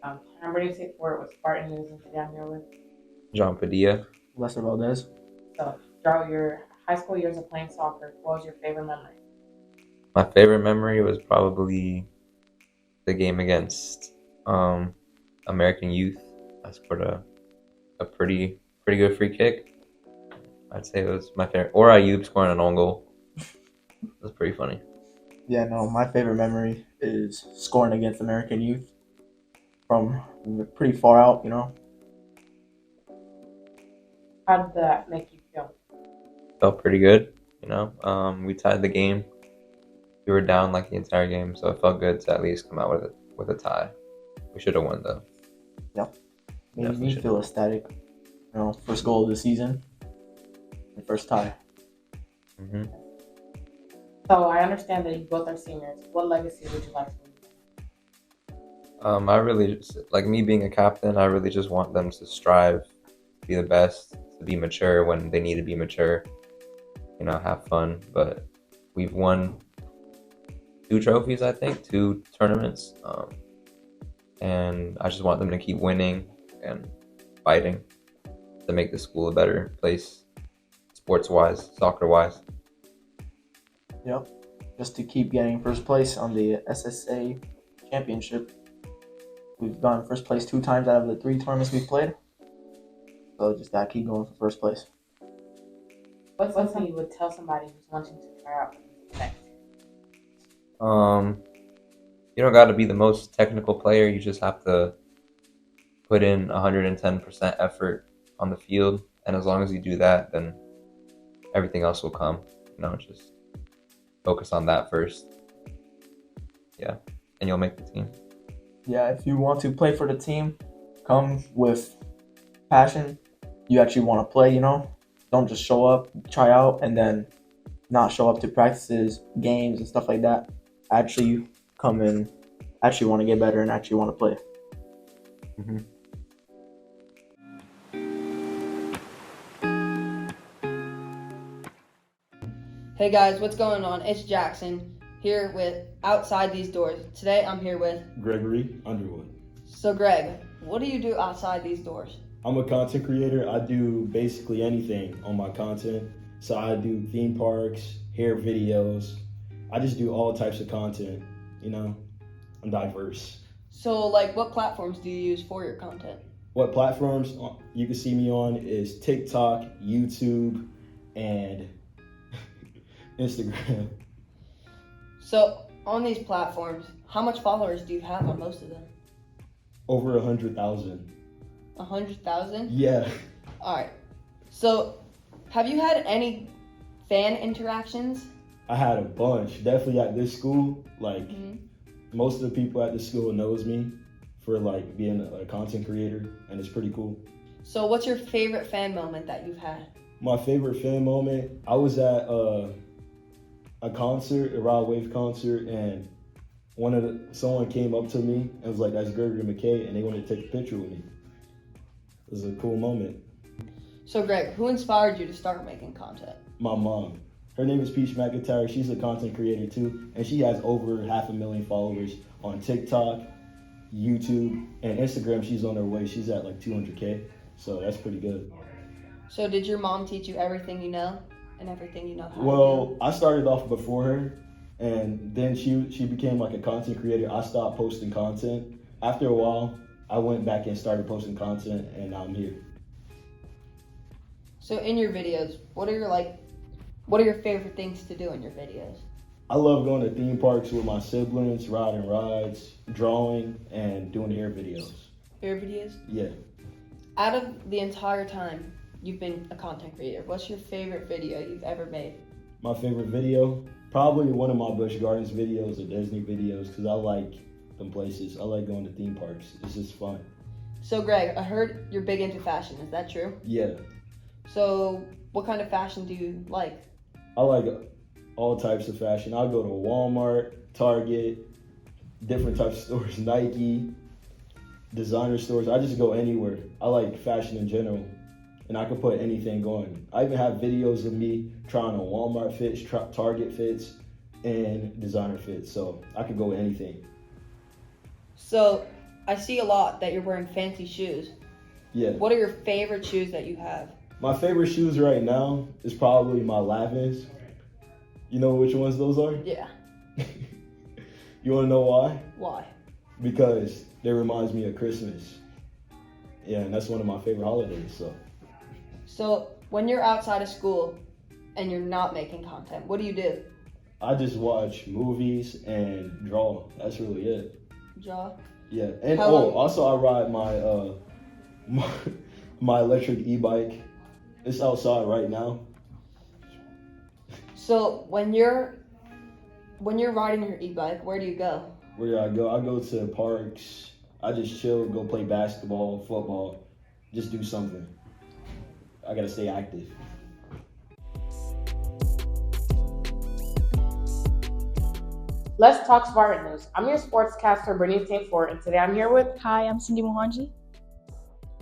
Number 64 was Spartan using today I'm here with. John Padilla. Lester Valdez. So, throughout your high school years of playing soccer, what was your favorite memory? My favorite memory was probably the game against American Youth. I scored a pretty good free kick. I'd say it was my favorite. Or Ayub scoring an own goal. It was pretty funny. Yeah, no, my favorite memory is scoring against American Youth from pretty far out, How did that make you feel? Felt pretty good. We tied the game. We were down like the entire game, so it felt good to at least come out with a tie. We should have won though. Yep. Made Definitely me should've feel won. ecstatic. First goal of the season and first tie. hmm So, I understand that you both are seniors. What legacy would you like to leave? I really just, like me being a captain. I really just want them to strive, to be the best, to be mature when they need to be mature. Have fun. But we've won two trophies, I think, two tournaments, and I just want them to keep winning and fighting to make the school a better place, sports-wise, soccer-wise. Yep. Just to keep getting first place on the SSA championship. We've gotten first place 2 times out of the 3 tournaments we've played. So just gotta keep going for first place. What's something you would tell somebody who's wanting to try out for these events? You don't got to be the most technical player. You just have to put in 110% effort on the field, and as long as you do that, then everything else will come. Just focus on that first. Yeah, and you'll make the team. Yeah, if you want to play for the team, come with passion. You actually want to play, Don't just show up, try out, and then not show up to practices, games, and stuff like that. Actually come in, actually want to get better, and actually want to play. hmm Hey guys, what's going on? It's Jackson here with Outside These Doors. Today I'm here with. Gregory Underwood. So Greg, what do you do outside these doors? I'm a content creator. I do basically anything on my content. So I do theme parks, hair videos. I just do all types of content. I'm diverse. So like what platforms do you use for your content? What platforms you can see me on is TikTok, YouTube, and Instagram. So on these platforms, how much followers do you have on most of them? Over 100,000. 100,000? Yeah. Alright. So have you had any fan interactions? I had a bunch. Definitely at this school. Most of the people at the school knows me for being a content creator, and it's pretty cool. So what's your favorite fan moment that you've had? My favorite fan moment, I was at a concert, a Rod Wave concert, and someone came up to me and was like, "That's Gregory McKay," and they wanted to take a picture with me. It was a cool moment. So Greg, who inspired you to start making content? My mom. Her name is Peach McIntyre. She's a content creator too, and she has over 500,000 followers on TikTok, YouTube, and Instagram. She's on her way. She's at 200K, so that's pretty good. So did your mom teach you everything you know and everything you know how to do? Well, I started off before her, and then she became a content creator. I stopped posting content. After a while, I went back and started posting content, and now I'm here. So in your videos, what are your favorite things to do in your videos? I love going to theme parks with my siblings, riding rides, drawing, and doing hair videos. Hair videos? Yeah. Out of the entire time you've been a content creator, what's your favorite video you've ever made? My favorite video, probably one of my Busch Gardens videos or Disney videos, because I like them places. I like going to theme parks. It's just fun. So Greg, I heard you're big into fashion. Is that true? Yeah. So what kind of fashion do you like? I like all types of fashion. I'll go to Walmart, Target, different types of stores, Nike, designer stores. I just go anywhere. I like fashion in general, and I can put anything on. I even have videos of me trying on Walmart fits, Target fits, and designer fits. So I could go with anything. So I see a lot that you're wearing fancy shoes. Yeah. What are your favorite shoes that you have? My favorite shoes right now is probably my Lavins. You know which ones those are? Yeah. You want to know why? Why? Because they reminds me of Christmas. Yeah, and that's one of my favorite holidays. So when you're outside of school and you're not making content, what do you do? I just watch movies and draw. That's really it. Draw? Yeah, and How long- also I ride my my electric e-bike. It's outside right now. So when you're riding your e-bike, where do you go? Where do I go? I go to parks. I just chill, go play basketball, football, just do something. I gotta stay active. Let's talk Spartan news. I'm your sportscaster, Bernice St. Fort, and today I'm here with. Hi, I'm Cindy Mohanji.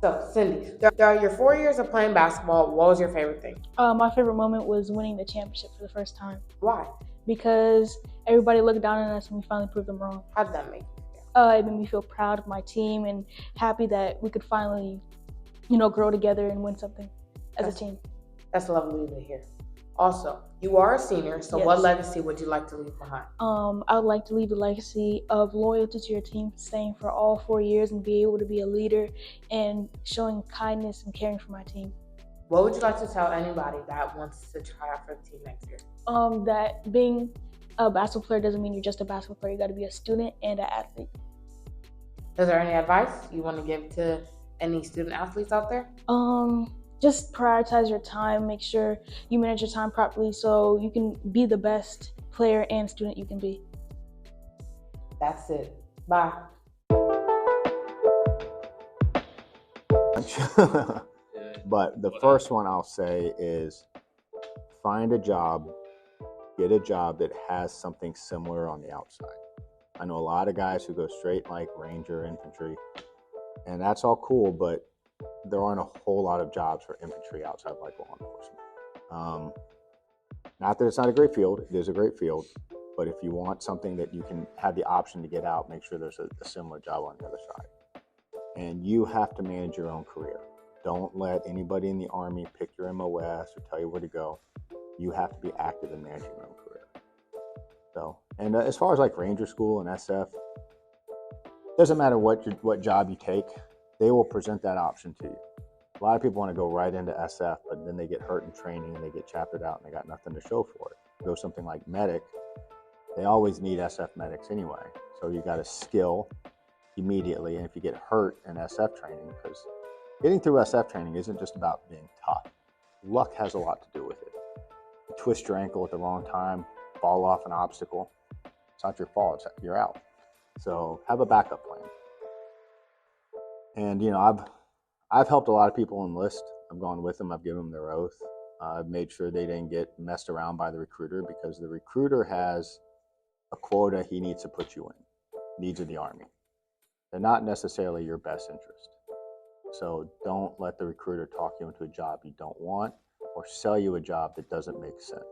So, Cindy, throughout your 4 years of playing basketball, what was your favorite thing? My favorite moment was winning the championship for the first time Why? because everybody looked down on us and we finally proved them wrong. How did that make you feel? It made me feel proud of my team and happy that we could finally, grow together and win something as a team. That's lovely to hear. Also, you are a senior, so Yes. what legacy would you like to leave behind? I would like to leave a legacy of loyalty to your team, staying for all 4 years and be able to be a leader and showing kindness and caring for my team. What would you like to tell anybody that wants to try out for the team next year? That being a basketball player doesn't mean you're just a basketball player. You got to be a student and an athlete. Is there any advice you want to give to any student athletes out there? Just prioritize your time. Make sure you manage your time properly so you can be the best player and student you can be. That's it. Bye. But the first one I'll say is find a job, get a job that has something similar on the outside. I know a lot of guys who go straight like Ranger infantry, and that's all cool, but there aren't a whole lot of jobs for infantry outside like law enforcement. Not that it's not a great field, it is a great field, but if you want something that you can have the option to get out, make sure there's a similar job on the other side. And you have to manage your own career. Don't let anybody in the Army pick your MOS or tell you where to go. You have to be active in managing your own career. So, and as far as like Ranger School and SF, doesn't matter what job you take, they will present that option to you. A lot of people want to go right into SF, but then they get hurt in training and they get chaptered out and they got nothing to show for it. Go something like medic, they always need SF medics anyway. So you got to skill immediately. And if you get hurt in SF training, because getting through SF training isn't just about being tough. Luck has a lot to do with it. You twist your ankle at the wrong time, fall off an obstacle. It's not your fault, you're out. So have a backup plan. And I've helped a lot of people enlist. I've gone with them, I've given them their oath. I've made sure they didn't get messed around by the recruiter, because the recruiter has a quota he needs to put you in, needs of the Army. They're not necessarily your best interest. So don't let the recruiter talk you into a job you don't want or sell you a job that doesn't make sense.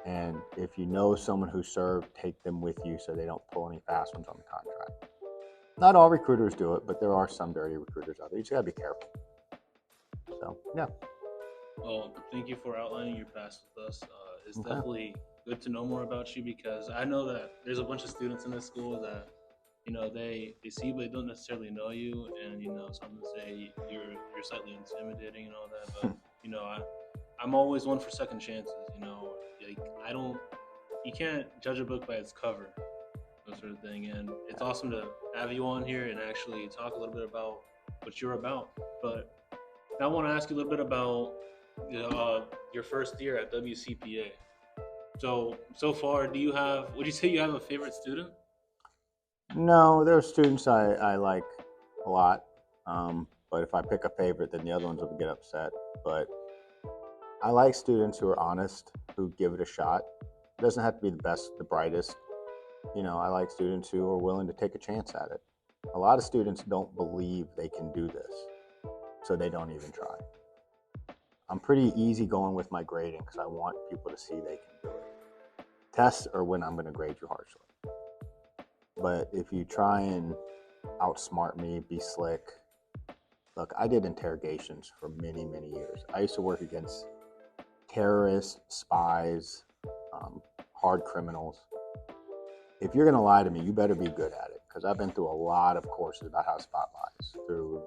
And if you know someone who served, take them with you so they don't pull any fast ones on the contract. Not all recruiters do it, but there are some dirty recruiters out there. You just gotta be careful. So, yeah. Well, thank you for outlining your past with us. It's Okay. definitely good to know more about you, because I know that there's a bunch of students in this school that, they see you, but they don't necessarily know you, and some say you're slightly intimidating and all that. But I'm always one for second chances. You can't judge a book by its cover, that sort of thing. And it's awesome to have you on here and actually talk a little bit about what you're about. But now I want to ask you a little bit about your first year at WCPA. So far, would you say you have a favorite student? No, there are students I like a lot. But if I pick a favorite, then the other ones will get upset. But I like students who are honest, who give it a shot. It doesn't have to be the best, the brightest. I like students who are willing to take a chance at it. A lot of students don't believe they can do this, so they don't even try. I'm pretty easygoing with my grading because I want people to see they can do it. Tests are when I'm going to grade you harshly. But if you try and outsmart me, be slick. Look, I did interrogations for many, many years. I used to work against terrorists, spies, hard criminals. If you're going to lie to me, you better be good at it, because I've been through a lot of courses about how to spot lies through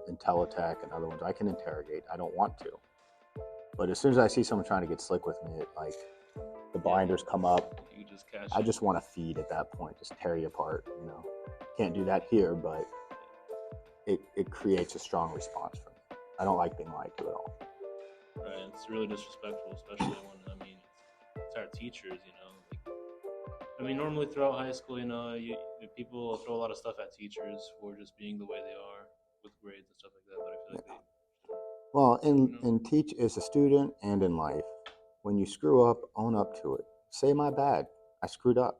Intellitech and other ones. I can interrogate. I don't want to. But as soon as I see someone trying to get slick with me, like the blinders come up, You just catch I it. just want to feed at that point, just tear you apart. Can't do that here, but it creates a strong response for me. I don't like being lied to at all. Right. It's really disrespectful, especially when it's our teachers. Normally throughout high school, people throw a lot of stuff at teachers for just being the way they are with grades and stuff like that. But I feel like Well, in teach as a student and in life, when you screw up, own up to it. Say my bad. I screwed up.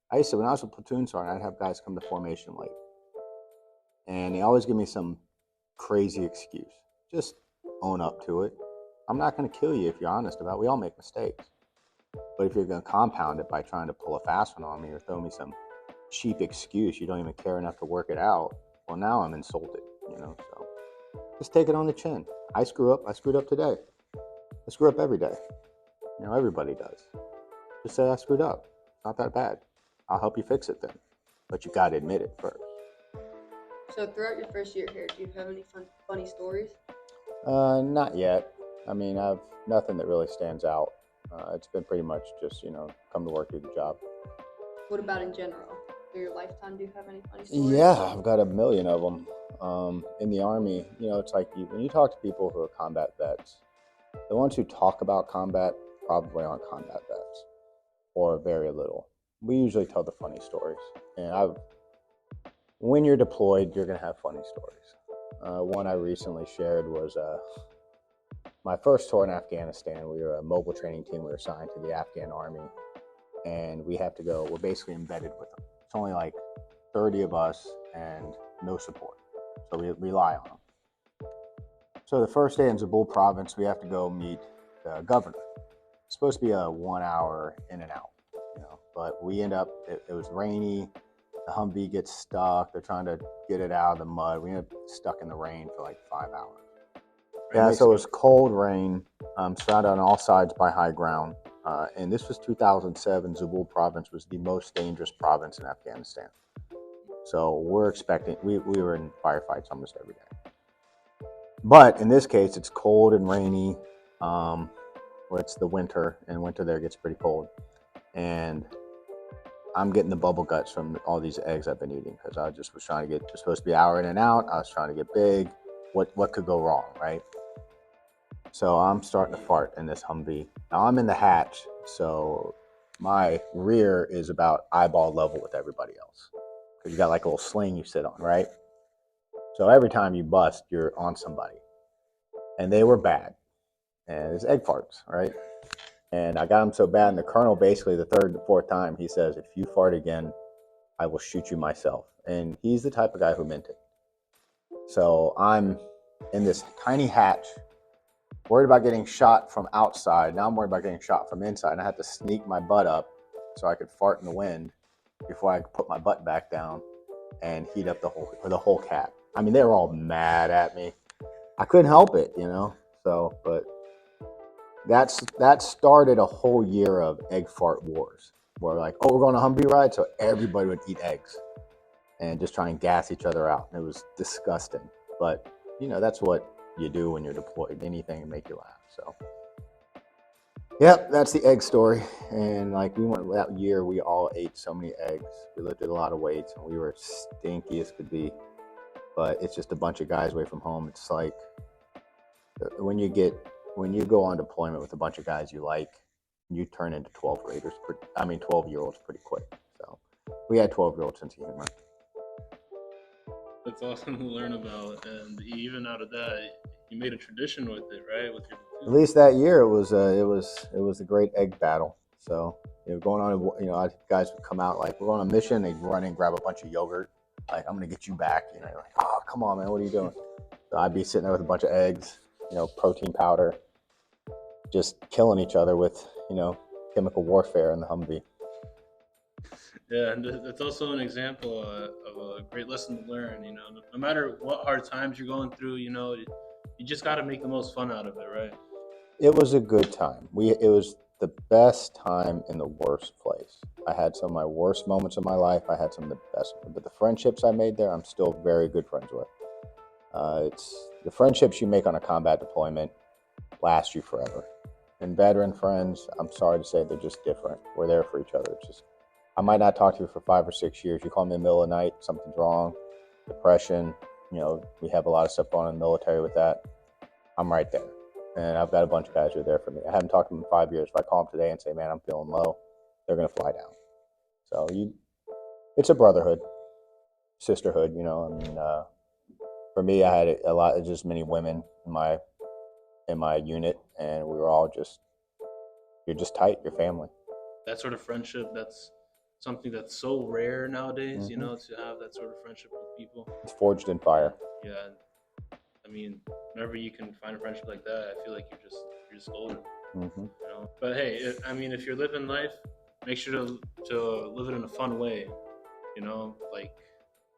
When I was a platoon sergeant, I'd have guys come to formation late, and they always give me some crazy excuse. Just own up to it. I'm not going to kill you if you're honest about it. We all make mistakes. But if you're going to compound it by trying to pull a fast one on me or throw me some cheap excuse, you don't even care enough to work it out, well, now I'm insulted, so just take it on the chin. I screw up. I screwed up today. I screw up every day. Everybody does. Just say I screwed up. It's not that bad. I'll help you fix it then. But you got to admit it first. So throughout your first year here, do you have any funny stories? Not yet. I've nothing that really stands out. It's been pretty much just, come to work, do the job. What about in general? For your lifetime, do you have any funny stories? Yeah, I've got a million of them. In the Army, it's like when you talk to people who are combat vets, the ones who talk about combat probably aren't combat vets, or very little. We usually tell the funny stories. And when you're deployed, you're going to have funny stories. One I recently shared was my first tour in Afghanistan. We were a mobile training team. We were assigned to the Afghan Army, and we have to go. We're basically embedded with them. It's only like 30 of us and no support, so we rely on them. So the first day in Zabul province, we have to go meet the governor. It's supposed to be a 1 hour in and out, but we end up, it was rainy. The Humvee gets stuck. They're trying to get it out of the mud. We end up stuck in the rain for like 5 hours. Yeah, so it was cold rain, surrounded on all sides by high ground. And this was 2007. Zabul province was the most dangerous province in Afghanistan. So we're expecting, we were in firefights almost every day. But in this case, it's cold and rainy, where it's the winter, and winter there gets pretty cold. And I'm getting the bubble guts from all these eggs I've been eating, because I just was trying to get, it was supposed to be an hour in and out. I was trying to get big. What could go wrong, right? So I'm starting to fart in this Humvee. Now I'm in the hatch, so my rear is about eyeball level with everybody else, because you got like a little sling you sit on, right? So every time you bust, you're on somebody. And they were bad. And it's egg farts, right? And I got them so bad, and the colonel basically the third or fourth time, he says, if you fart again, I will shoot you myself. And he's the type of guy who meant it. So I'm in this tiny hatch, worried about getting shot from outside. Now I'm worried about getting shot from inside. And I had to sneak my butt up so I could fart in the wind before I could put my butt back down and heat up the whole cat. They were all mad at me. I couldn't help it, So, but that started a whole year of egg fart wars. Where like, oh, we're going on a Humvee ride, so everybody would eat eggs and just try and gas each other out. And it was disgusting. But that's what you do when you're deployed. Anything to make you laugh. So, yep, that's the egg story. And like we went that year, we all ate so many eggs. We lifted a lot of weights, and we were stinky as could be. But it's just a bunch of guys away from home. It's like when you go on deployment with a bunch of guys you like, you turn into 12-year-olds pretty quick. So we had 12-year-old sense of humor. That's awesome to learn about, and even out of that, you made a tradition with it, right? With your At least that year, it was a great egg battle. So going on, guys would come out like we're on a mission. They'd run and grab a bunch of yogurt, like I'm gonna get you back. You're like, oh come on man, what are you doing? So I'd be sitting there with a bunch of eggs, protein powder, just killing each other with chemical warfare in the Humvee. Yeah, and it's also an example of a great lesson to learn. You know, no matter what hard times you're going through, you just got to make the most fun out of it, right? It was a good time. It was the best time in the worst place. I had some of my worst moments of my life. I had some of the best, but the friendships I made there, I'm still very good friends with. It's the friendships you make on a combat deployment last you forever. And veteran friends, I'm sorry to say, they're just different. We're there for each other. It's just, I might not talk to you for 5 or 6 years. You call me in the middle of the night, something's wrong, depression. We have a lot of stuff going on in the military with that. I'm right there. And I've got a bunch of guys who are there for me. I haven't talked to them in 5 years. If I call them today and say, man, I'm feeling low, they're going to fly down. So it's a brotherhood, sisterhood, for me, I had just many women in my unit, and we were all you're just tight, you're family. That sort of friendship, that's something that's so rare nowadays. Mm-hmm. To have that sort of friendship with people. It's forged in fire. Yeah, I mean, whenever you can find a friendship like that, I feel like you're just golden. Mm-hmm. But hey, if you're living life, make sure to live it in a fun way. Like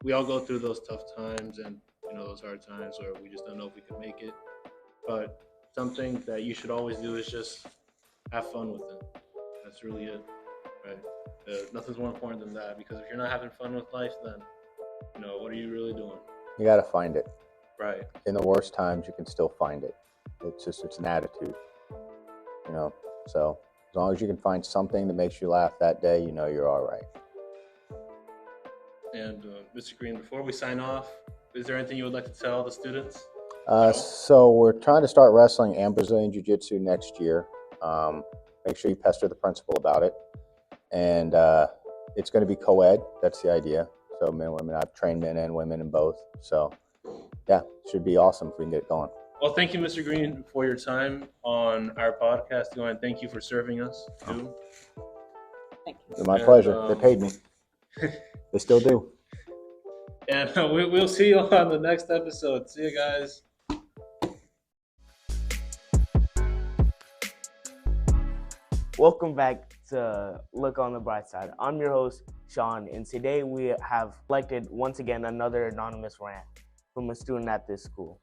we all go through those tough times and those hard times where we just don't know if we can make it. But something that you should always do is just have fun with it. That's really it, right? Nothing's more important than that, because if you're not having fun with life, then what are you really doing? You got to find it. Right. In the worst times, you can still find it. It's an attitude, So as long as you can find something that makes you laugh that day, you're all right. And Mr. Green, before we sign off, is there anything you would like to tell the students? So we're trying to start wrestling and Brazilian Jiu-Jitsu next year. Make sure you pester the principal about it. And it's going to be co-ed. That's the idea. So men and women. I've trained men and women in both. So yeah, it should be awesome if we can get it going. Well, thank you, Mr. Green, for your time on our podcast. And thank you for serving us too. Thank you. It's my pleasure. They paid me. They still do. And we'll see you on the next episode. See you guys. Welcome back to Look on the Bright Side. I'm your host, Sean, and today we have collected once again another anonymous rant from a student at this school.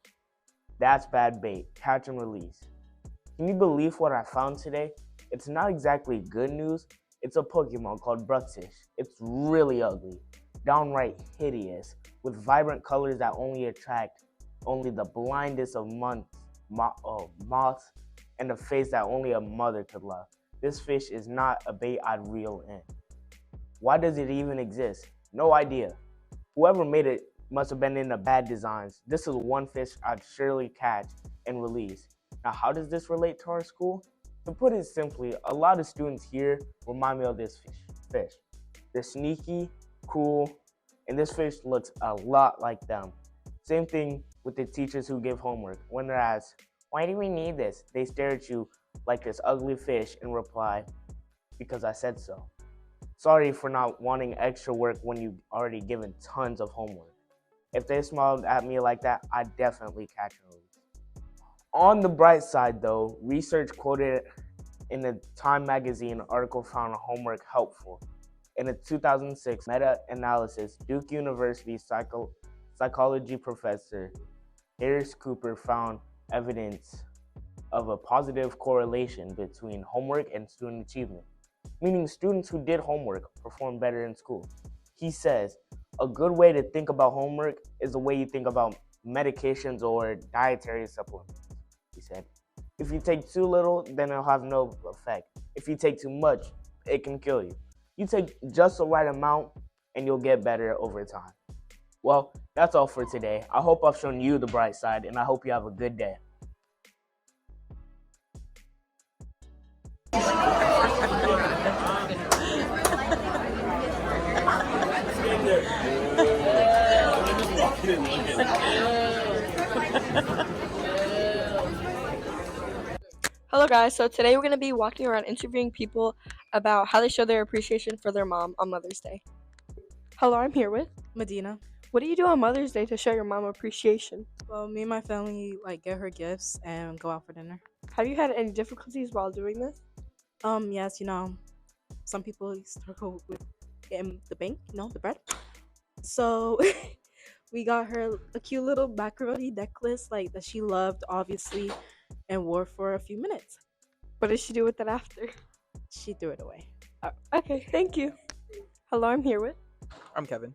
That's bad bait. Catch and release. Can you believe what I found today? It's not exactly good news. It's a Pokemon called Bruxish. It's really ugly, downright hideous, with vibrant colors that only attract the blindest of moths and a face that only a mother could love. This fish is not a bait I'd reel in. Why does it even exist? No idea. Whoever made it must have been into bad designs. This is one fish I'd surely catch and release. Now, how does this relate to our school? To put it simply, a lot of students here remind me of this fish. They're sneaky, cool, and this fish looks a lot like them. Same thing with the teachers who give homework. When they're asked, why do we need this? They stare at you like this ugly fish and reply, because I said so. Sorry for not wanting extra work when you've already given tons of homework. If they smiled at me like that, I'd definitely catch and release. On the bright side though, research quoted in the Time magazine article found homework helpful. In a 2006 meta-analysis, Duke University psychology professor Harris Cooper found evidence of a positive correlation between homework and student achievement, meaning students who did homework performed better in school. He says, a good way to think about homework is the way you think about medications or dietary supplements. He said, if you take too little, then it'll have no effect. If you take too much, it can kill you. You take just the right amount and you'll get better over time. Well, that's all for today. I hope I've shown you the bright side, and I hope you have a good day. Hello guys, so today we're going to be walking around interviewing people about how they show their appreciation for their mom on Mother's Day. Hello, I'm here with Medina. What do you do on Mother's Day to show your mom appreciation? Well, me and my family get her gifts and go out for dinner. Have you had any difficulties while doing this? Yes, some people struggle with in the bank, the bread. So we got her a cute little macaroni necklace, like that she loved, obviously, and wore for a few minutes. What did she do with it after? She threw it away. Okay, thank you. Hello, I'm here with. I'm Kevin.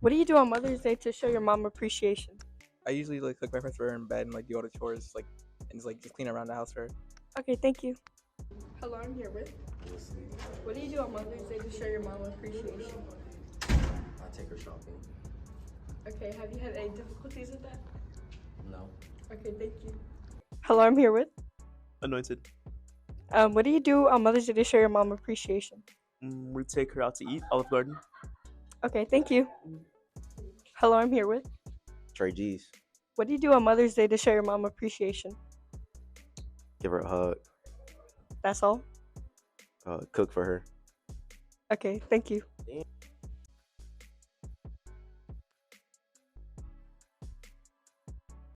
What do you do on Mother's Day to show your mom appreciation? I usually cook breakfast for her in bed and do all the chores and just clean around the house for her. Okay, thank you. Hello, I'm here with. What do you do on Mother's Day to show your mom appreciation? I take her shopping. Okay, have you had any difficulties with that? No. Okay, thank you. Hello, I'm here with. Anointed. What do you do on Mother's Day to show your mom appreciation? We take her out to eat, Olive Garden. Okay, thank you. Hello, I'm here with. Trey G's. What do you do on Mother's Day to show your mom appreciation? Give her a hug. That's all? Cook for her. Okay, thank you.